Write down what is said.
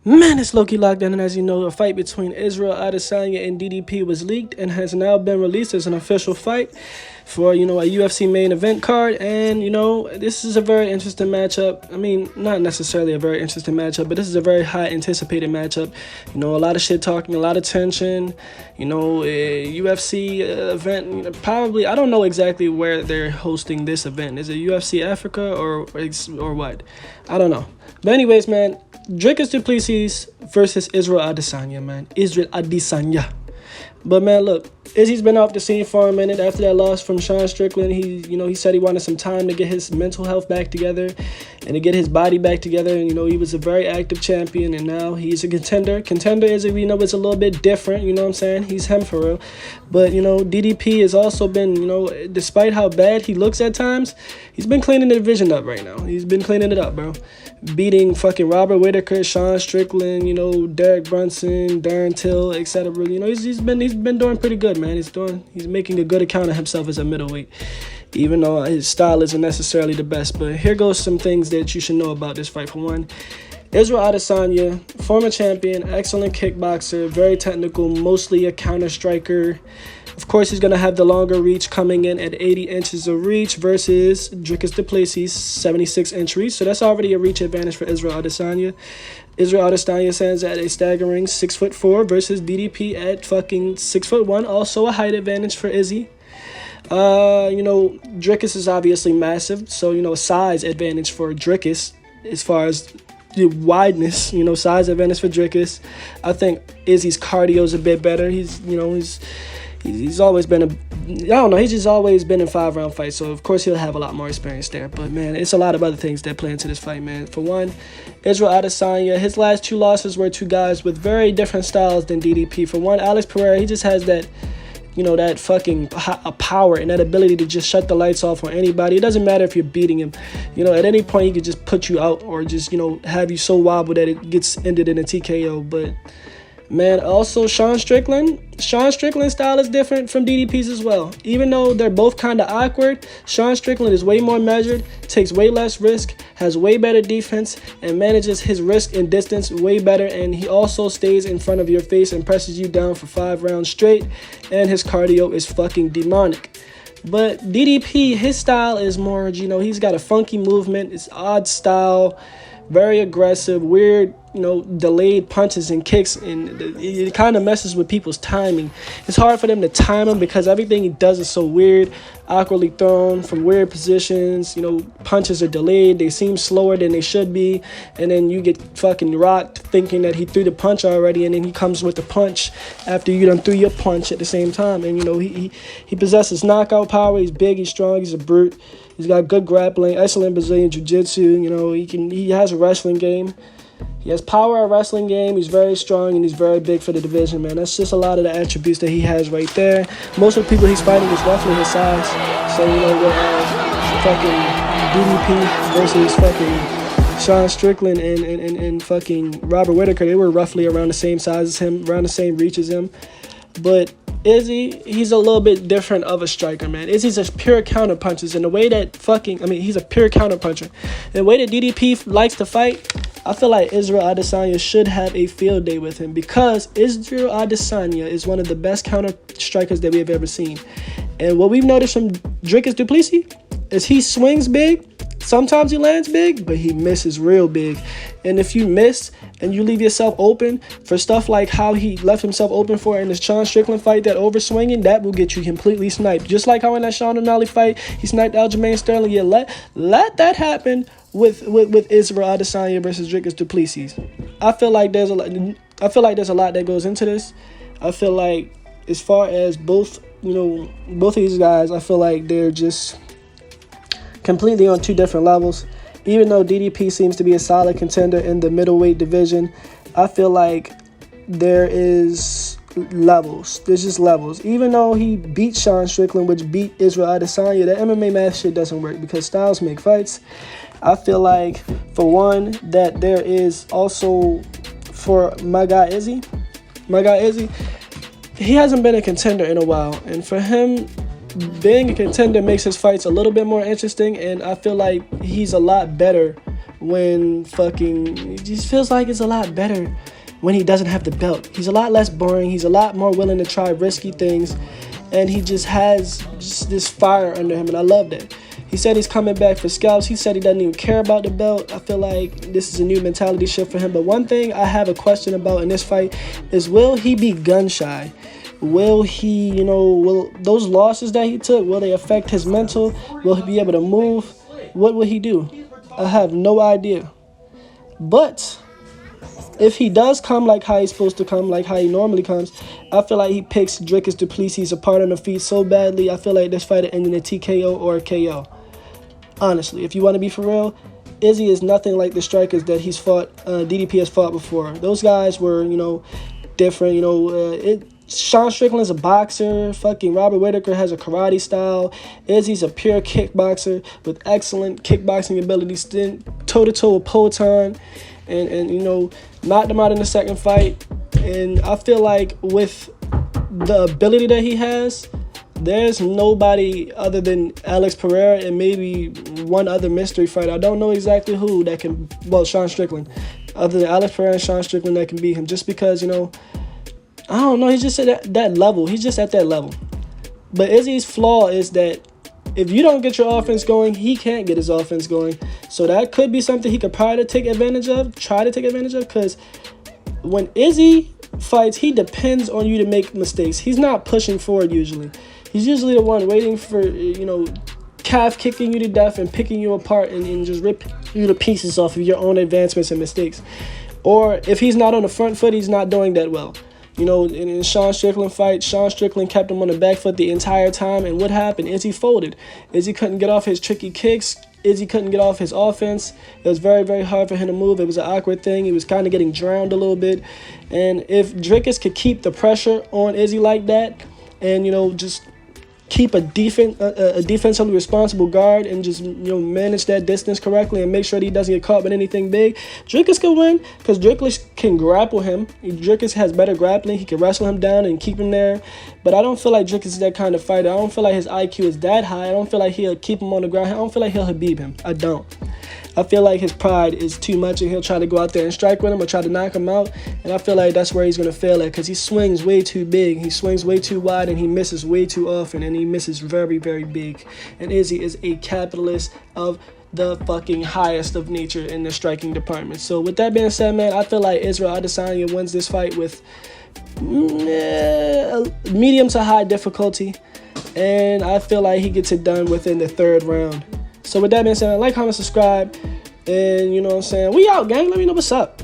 Man, it's Loki Lockdown, and as you know, a fight between IZZY Adesanya and DDP was leaked and has now been released as an official fight for, a UFC main event card. And, this is a very interesting matchup. I mean, not necessarily a very interesting matchup, but this is a very high anticipated matchup. A lot of shit talking, a lot of tension, a UFC event. Probably, I don't know exactly where they're hosting this event. Is it UFC Africa or what? I don't know. But anyways, man, dricus duplesis versus IZZY Adesenya, man. IZZY Adesenya. But man, look, Izzy's been off the scene for a minute after that loss from Sean Strickland. He said he wanted some time to get his mental health back together and to get his body back together. And, he was a very active champion, and now he's a contender. Contender is, it's a little bit different, you know what I'm saying? He's him for real. But, DDP has also been, despite how bad he looks at times, he's been cleaning the division up right now. He's been cleaning it up, bro. Beating fucking Robert Whitaker, Sean Strickland, Derek Brunson, Darren Till, etc. He's been doing pretty good, man. He's making a good account of himself as a middleweight, even though his style isn't necessarily the best. But here goes some things that you should know about this fight. For one, IZZY Adesanya, former champion, excellent kickboxer, very technical, mostly a counter striker. Of course, he's going to have the longer reach, coming in at 80 inches of reach versus dricus duplesis, 76-inch reach. So that's already a reach advantage for IZZY Adesanya. IZZY Adesanya stands at a staggering 6'4" versus DDP at fucking 6'1". Also a height advantage for Izzy. Dricus is obviously massive, so a size advantage for dricus as far as the wideness. Size advantage for dricus. I think Izzy's cardio is a bit better. He's always been he's just always been in 5-round fights, so of course he'll have a lot more experience there. But man, it's a lot of other things that play into this fight, man. For one, IZZY Adesanya, his last two losses were two guys with very different styles than DDP. For one, Alex Pereira, he just has that, that fucking power and that ability to just shut the lights off on anybody. It doesn't matter if you're beating him. At any point he could just put you out or just, have you so wobbled that it gets ended in a TKO. But man, also Sean Strickland's style is different from DDP's as well. Even though they're both kind of awkward, Sean Strickland is way more measured, takes way less risk, has way better defense, and manages his risk and distance way better. And he also stays in front of your face and presses you down for 5 rounds straight. And his cardio is fucking demonic. But DDP, his style is more, he's got a funky movement. It's odd style, very aggressive, weird, delayed punches and kicks, and it kind of messes with people's timing. It's hard for them to time him because everything he does is so weird, awkwardly thrown from weird positions. Punches are delayed, they seem slower than they should be, and then you get fucking rocked thinking that he threw the punch already, and then he comes with the punch after you done threw your punch at the same time. And he possesses knockout power. He's big, he's strong, he's a brute. He's got good grappling, excellent Brazilian jiu-jitsu. He has a wrestling game. He has power at wrestling game. He's very strong and he's very big for the division, man. That's just a lot of the attributes that he has right there. Most of the people he's fighting is roughly his size. So, with fucking DDP versus fucking Sean Strickland and fucking Robert Whitaker, they were roughly around the same size as him, around the same reach as him. But Izzy, he's a little bit different of a striker, man. Izzy's a pure counter punches, and the way that he's a pure counter puncher. And the way that DDP likes to fight, I feel like IZZY Adesanya should have a field day with him, because IZZY Adesanya is one of the best counter strikers that we have ever seen. And what we've noticed from dricus duplesis is he swings big. Sometimes he lands big, but he misses real big. And if you miss and you leave yourself open for stuff like how he left himself open for in the Sean Strickland fight, that overswinging, that will get you completely sniped. Just like how in that Sean O'Malley fight, he sniped Aljamain Sterling. Yeah, let that happen with IZZY Adesanya versus dricus duplesis. I feel like there's a lot that goes into this. I feel like as far as both of these guys, I feel like they're just completely on two different levels. Even though DDP seems to be a solid contender in the middleweight division, I feel like there is levels. There's just levels. Even though he beat Sean Strickland, which beat IZZY Adesanya, that MMA math shit doesn't work because styles make fights. I feel like, for one, that there is also, for my guy Izzy, he hasn't been a contender in a while, and for him, being a contender makes his fights a little bit more interesting, and I feel like he's a lot better when it just feels like it's a lot better when he doesn't have the belt. He's a lot less boring. He's a lot more willing to try risky things, and he just has this fire under him, and I love that. He said he's coming back for scalps. He said he doesn't even care about the belt. I feel like this is a new mentality shift for him. But one thing I have a question about in this fight is, will he be gun shy? Will he, will those losses that he took, will they affect his mental? Will he be able to move? What will he do? I have no idea. But if he does come like how he's supposed to come, like how he normally comes, I feel like he picks dricus duplesis apart on the feet so badly. I feel like this fight will end in a TKO or a KO. Honestly, if you want to be for real, Izzy is nothing like the strikers that he's fought, DDP has fought before. Those guys were, different. Sean Strickland's a boxer. Fucking Robert Whittaker has a karate style. Izzy's a pure kickboxer with excellent kickboxing abilities. Toe-to-toe with Poatan. And knocked him out in the second fight. And I feel like with the ability that he has, there's nobody other than Alex Pereira and maybe one other mystery fighter. I don't know exactly who that can, Sean Strickland. Other than Alex Pereira and Sean Strickland that can beat him. Just because, I don't know. He's just at that level. He's just at that level. But Izzy's flaw is that if you don't get your offense going, he can't get his offense going. So that could be something he could try to take advantage of. Because when Izzy fights, he depends on you to make mistakes. He's not pushing forward usually. He's usually the one waiting for, calf kicking you to death and picking you apart and just ripping you to pieces off of your own advancements and mistakes. Or if he's not on the front foot, he's not doing that well. In Sean Strickland fight, Sean Strickland kept him on the back foot the entire time. And what happened? Izzy folded. Izzy couldn't get off his tricky kicks. Izzy couldn't get off his offense. It was very, very hard for him to move. It was an awkward thing. He was kind of getting drowned a little bit. And if dricus could keep the pressure on Izzy like that and, just keep a defensively responsible guard and just manage that distance correctly and make sure that he doesn't get caught with anything big, dricus could win because dricus can grapple him. Dricus has better grappling. He can wrestle him down and keep him there. But I don't feel like dricus is that kind of fighter. I don't feel like his IQ is that high. I don't feel like he'll keep him on the ground. I don't feel like he'll Habib him. I don't. I feel like his pride is too much and he'll try to go out there and strike with him or try to knock him out. And I feel like that's where he's going to fail at because he swings way too big. He swings way too wide and he misses way too often and he misses very, very big. And Izzy is a capitalist of the fucking highest of nature in the striking department. So with that being said, man, I feel like Israel Adesanya wins this fight with medium to high difficulty. And I feel like he gets it done within the third round. So with that being said, like, comment, subscribe, and we out, gang. Let me know what's up.